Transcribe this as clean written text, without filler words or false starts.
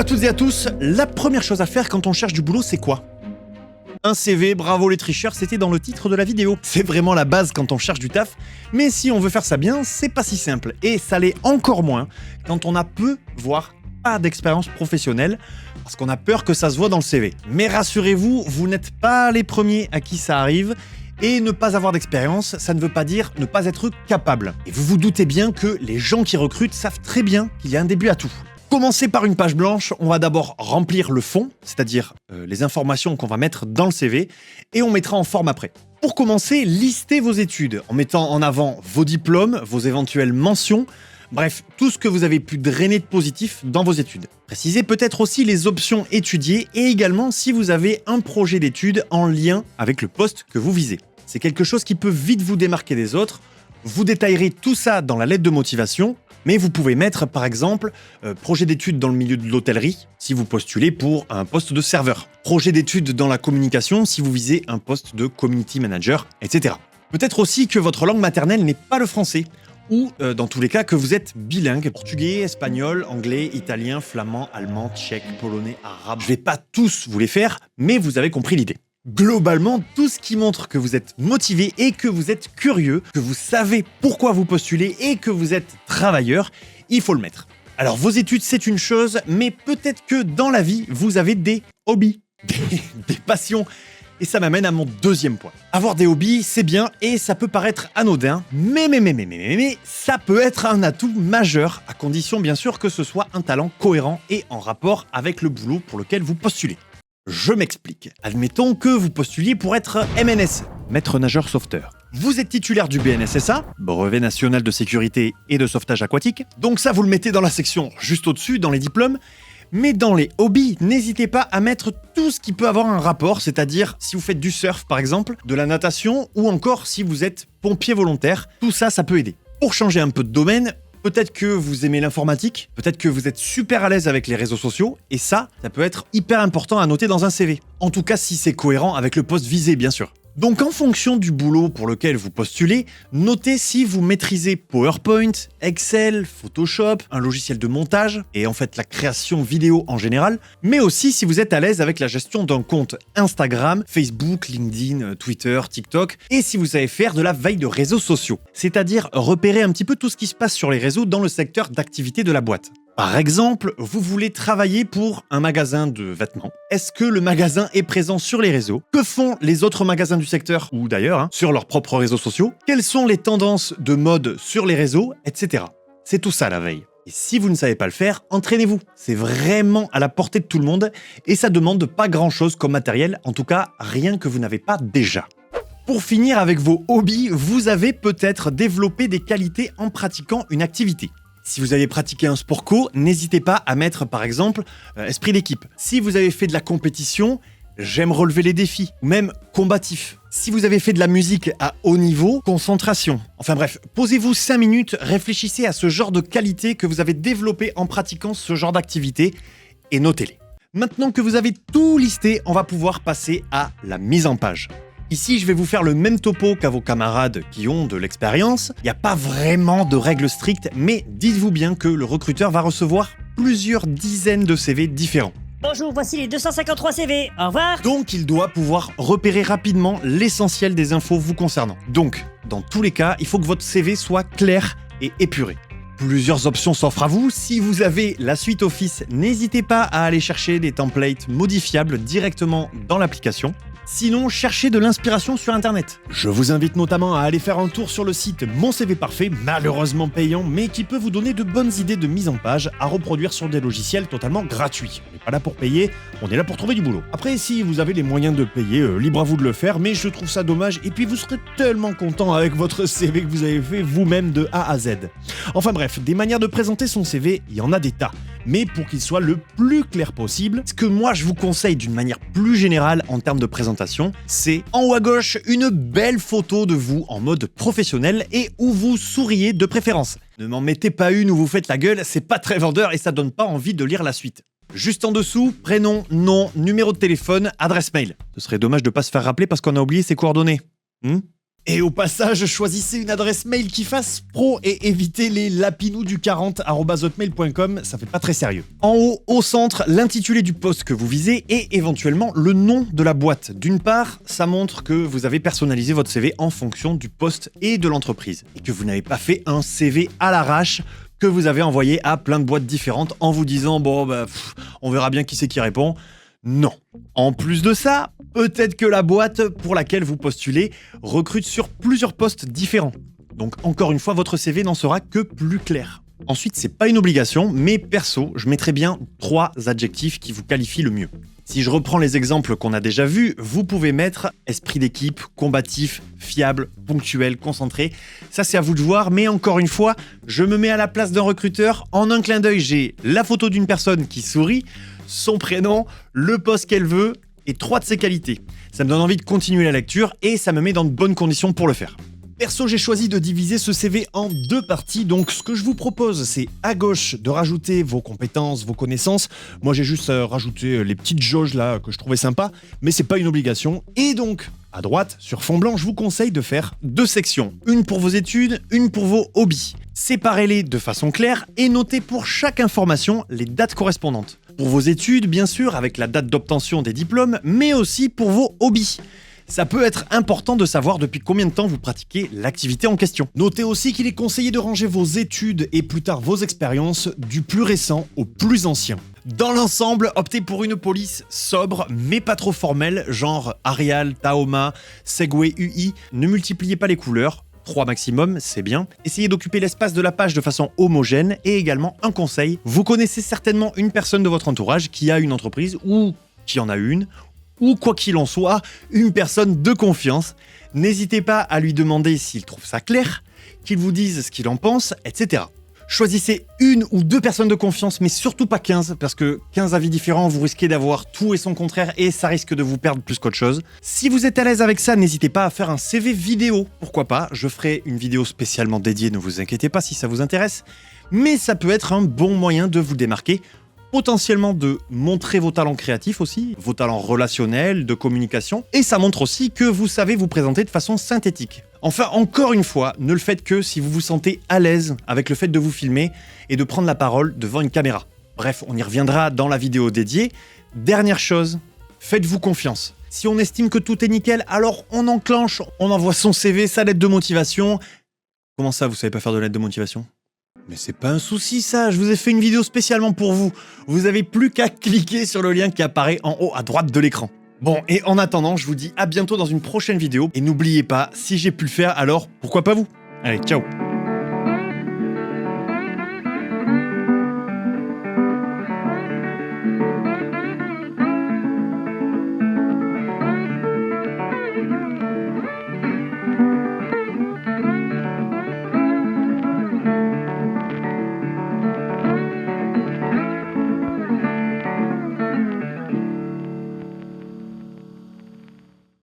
toutes et à tous, la première chose à faire quand on cherche du boulot, c'est quoi ? Un CV, bravo les tricheurs, c'était dans le titre de la vidéo. C'est vraiment la base quand on cherche du taf, mais si on veut faire ça bien, c'est pas si simple. Et ça l'est encore moins quand on a peu, voire pas d'expérience professionnelle, parce qu'on a peur que ça se voit dans le CV. Mais rassurez-vous, vous n'êtes pas les premiers à qui ça arrive, et ne pas avoir d'expérience, ça ne veut pas dire ne pas être capable. Et vous vous doutez bien que les gens qui recrutent savent très bien qu'il y a un début à tout. Commencer par une page blanche, on va d'abord remplir le fond, c'est-à-dire les informations qu'on va mettre dans le CV, et on mettra en forme après. Pour commencer, listez vos études, en mettant en avant vos diplômes, vos éventuelles mentions, bref, tout ce que vous avez pu drainer de positif dans vos études. Précisez peut-être aussi les options étudiées, et également si vous avez un projet d'études en lien avec le poste que vous visez. C'est quelque chose qui peut vite vous démarquer des autres. Vous détaillerez tout ça dans la lettre de motivation, mais vous pouvez mettre par exemple projet d'études dans le milieu de l'hôtellerie si vous postulez pour un poste de serveur, projet d'études dans la communication si vous visez un poste de community manager, etc. Peut-être aussi que votre langue maternelle n'est pas le français, ou dans tous les cas que vous êtes bilingue, portugais, espagnol, anglais, italien, flamand, allemand, tchèque, polonais, arabe. Je vais pas tous vous les faire, mais vous avez compris l'idée. Globalement, tout ce qui montre que vous êtes motivé et que vous êtes curieux, que vous savez pourquoi vous postulez et que vous êtes travailleur, il faut le mettre. Alors vos études c'est une chose, mais peut-être que dans la vie, vous avez des hobbies, des passions. Et ça m'amène à mon deuxième point. Avoir des hobbies, c'est bien et ça peut paraître anodin, mais ça peut être un atout majeur, à condition bien sûr que ce soit un talent cohérent et en rapport avec le boulot pour lequel vous postulez. Je m'explique. Admettons que vous postuliez pour être MNS, maître nageur sauveteur. Vous êtes titulaire du BNSSA, brevet national de sécurité et de sauvetage aquatique, donc ça vous le mettez dans la section juste au-dessus, dans les diplômes. Mais dans les hobbies, n'hésitez pas à mettre tout ce qui peut avoir un rapport, c'est-à-dire si vous faites du surf par exemple, de la natation ou encore si vous êtes pompier volontaire, tout ça, ça peut aider. Pour changer un peu de domaine, peut-être que vous aimez l'informatique, peut-être que vous êtes super à l'aise avec les réseaux sociaux, et ça peut être hyper important à noter dans un CV. En tout cas si c'est cohérent avec le poste visé bien sûr. Donc en fonction du boulot pour lequel vous postulez, notez si vous maîtrisez PowerPoint, Excel, Photoshop, un logiciel de montage, et en fait la création vidéo en général, mais aussi si vous êtes à l'aise avec la gestion d'un compte Instagram, Facebook, LinkedIn, Twitter, TikTok, et si vous savez faire de la veille de réseaux sociaux, c'est-à-dire repérer un petit peu tout ce qui se passe sur les réseaux dans le secteur d'activité de la boîte. Par exemple, vous voulez travailler pour un magasin de vêtements. Est-ce que le magasin est présent sur les réseaux ? Que font les autres magasins du secteur ou d'ailleurs sur leurs propres réseaux sociaux ? Quelles sont les tendances de mode sur les réseaux, etc. C'est tout ça la veille. Et si vous ne savez pas le faire, entraînez-vous. C'est vraiment à la portée de tout le monde et ça demande pas grand-chose comme matériel, en tout cas rien que vous n'avez pas déjà. Pour finir avec vos hobbies, vous avez peut-être développé des qualités en pratiquant une activité. Si vous avez pratiqué un sport co, n'hésitez pas à mettre par exemple esprit d'équipe. Si vous avez fait de la compétition, j'aime relever les défis, ou même combatif. Si vous avez fait de la musique à haut niveau, concentration. Enfin bref, posez-vous 5 minutes, réfléchissez à ce genre de qualités que vous avez développées en pratiquant ce genre d'activité et notez-les. Maintenant que vous avez tout listé, on va pouvoir passer à la mise en page. Ici, je vais vous faire le même topo qu'à vos camarades qui ont de l'expérience. Il n'y a pas vraiment de règles strictes, mais dites-vous bien que le recruteur va recevoir plusieurs dizaines de CV différents. Bonjour, voici les 253 CV, au revoir. Donc, il doit pouvoir repérer rapidement l'essentiel des infos vous concernant. Donc, dans tous les cas, il faut que votre CV soit clair et épuré. Plusieurs options s'offrent à vous. Si vous avez la suite Office, n'hésitez pas à aller chercher des templates modifiables directement dans l'application. Sinon, cherchez de l'inspiration sur Internet. Je vous invite notamment à aller faire un tour sur le site Mon CV Parfait, malheureusement payant, mais qui peut vous donner de bonnes idées de mise en page à reproduire sur des logiciels totalement gratuits. On n'est pas là pour payer, on est là pour trouver du boulot. Après, si vous avez les moyens de payer, libre à vous de le faire, mais je trouve ça dommage, et puis vous serez tellement content avec votre CV que vous avez fait vous-même de A à Z. Enfin bref, des manières de présenter son CV, il y en a des tas. Mais pour qu'il soit le plus clair possible, ce que moi je vous conseille d'une manière plus générale en termes de présentation, c'est en haut à gauche une belle photo de vous en mode professionnel et où vous souriez de préférence. Ne m'en mettez pas une où vous faites la gueule, c'est pas très vendeur et ça donne pas envie de lire la suite. Juste en dessous, prénom, nom, numéro de téléphone, adresse mail. Ce serait dommage de pas se faire rappeler parce qu'on a oublié ses coordonnées. Et au passage, choisissez une adresse mail qui fasse pro et évitez les lapinou du40@hotmail.com, ça fait pas très sérieux. En haut, au centre, l'intitulé du post que vous visez et éventuellement le nom de la boîte. D'une part, ça montre que vous avez personnalisé votre CV en fonction du poste et de l'entreprise et que vous n'avez pas fait un CV à l'arrache que vous avez envoyé à plein de boîtes différentes en vous disant on verra bien qui c'est qui répond. Non. En plus de ça, peut-être que la boîte pour laquelle vous postulez recrute sur plusieurs postes différents. Donc encore une fois, votre CV n'en sera que plus clair. Ensuite, c'est pas une obligation, mais perso, je mettrais bien 3 adjectifs qui vous qualifient le mieux. Si je reprends les exemples qu'on a déjà vus, vous pouvez mettre esprit d'équipe, combatif, fiable, ponctuel, concentré. Ça, c'est à vous de voir, mais encore une fois, je me mets à la place d'un recruteur. En un clin d'œil, j'ai la photo d'une personne qui sourit, son prénom, le poste qu'elle veut et 3 de ses qualités. Ça me donne envie de continuer la lecture et ça me met dans de bonnes conditions pour le faire. Perso, j'ai choisi de diviser ce CV en 2 parties, donc ce que je vous propose, c'est à gauche de rajouter vos compétences, vos connaissances. Moi, j'ai juste rajouté les petites jauges là que je trouvais sympa, mais c'est pas une obligation. Et donc, à droite, sur fond blanc, je vous conseille de faire 2 sections. Une pour vos études, une pour vos hobbies. Séparez-les de façon claire et notez pour chaque information les dates correspondantes. Pour vos études, bien sûr, avec la date d'obtention des diplômes, mais aussi pour vos hobbies. Ça peut être important de savoir depuis combien de temps vous pratiquez l'activité en question. Notez aussi qu'il est conseillé de ranger vos études et plus tard vos expériences du plus récent au plus ancien. Dans l'ensemble, optez pour une police sobre mais pas trop formelle, genre Arial, Tahoma, Segway UI. Ne multipliez pas les couleurs. 3 maximum, c'est bien. Essayez d'occuper l'espace de la page de façon homogène et également un conseil. Vous connaissez certainement une personne de votre entourage qui a une entreprise ou qui en a une, ou quoi qu'il en soit, une personne de confiance. N'hésitez pas à lui demander s'il trouve ça clair, qu'il vous dise ce qu'il en pense, etc. Choisissez 1 ou 2 personnes de confiance, mais surtout pas 15, parce que 15 avis différents, vous risquez d'avoir tout et son contraire, et ça risque de vous perdre plus qu'autre chose. Si vous êtes à l'aise avec ça, n'hésitez pas à faire un CV vidéo, pourquoi pas, je ferai une vidéo spécialement dédiée, ne vous inquiétez pas si ça vous intéresse, mais ça peut être un bon moyen de vous démarquer, potentiellement de montrer vos talents créatifs aussi, vos talents relationnels, de communication, et ça montre aussi que vous savez vous présenter de façon synthétique. Enfin, encore une fois, ne le faites que si vous vous sentez à l'aise avec le fait de vous filmer et de prendre la parole devant une caméra. Bref, on y reviendra dans la vidéo dédiée. Dernière chose, faites-vous confiance. Si on estime que tout est nickel, alors on enclenche, on envoie son CV, sa lettre de motivation. Comment ça, vous savez pas faire de lettre de motivation ? Mais c'est pas un souci ça, je vous ai fait une vidéo spécialement pour vous. Vous avez plus qu'à cliquer sur le lien qui apparaît en haut à droite de l'écran. Bon, et en attendant, je vous dis à bientôt dans une prochaine vidéo. Et n'oubliez pas, si j'ai pu le faire, alors pourquoi pas vous ? Allez, ciao !